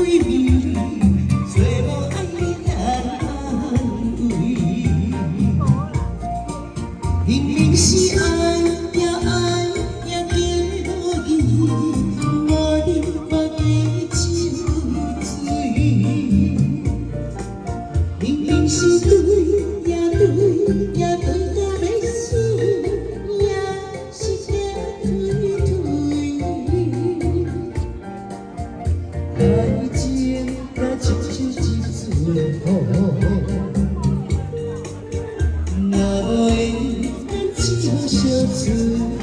对面，做无爱你安慰。明明是爱呀爱呀，结无意，我你我的酒醉。明明是对呀对呀对到要死，也是惊推推。爱情它亲像一阵风，若无缘，咱只好相思苦。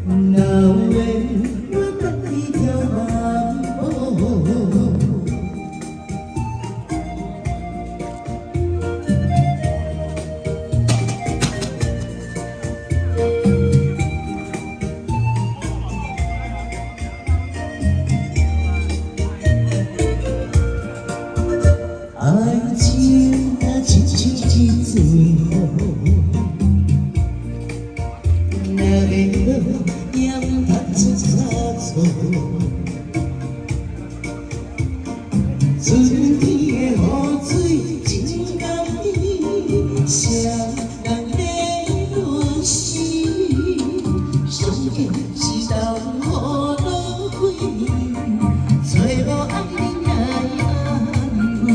若有缘，我等你条马步。爱情它亲像一阵风，若会落也毋通出差错。春天的雨水真甘甜，谁人的暖心，上紧是当雨落开，找无爱你来安慰。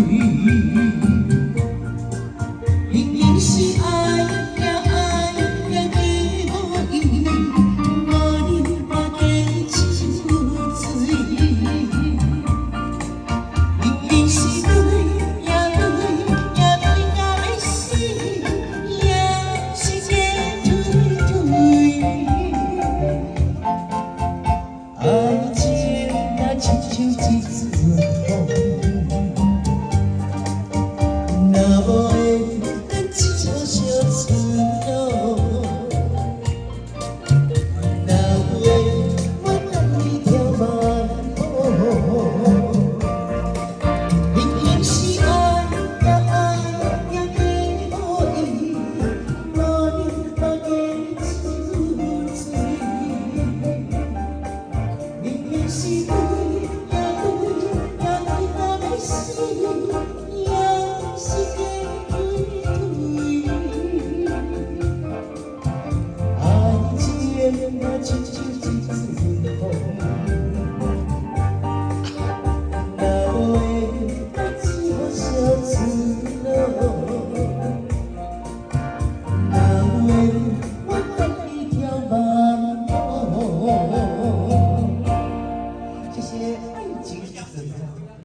明明是爱呀爱呀，结无意，我你我的酒醉。明明是对呀对呀对到要死，也是惊推推。爱情它亲像一阵风，若无缘，咱只好相思苦。若有缘，我等你条马步。明明是爱呀爱呀，结无意，我你我的酒醉。明明是。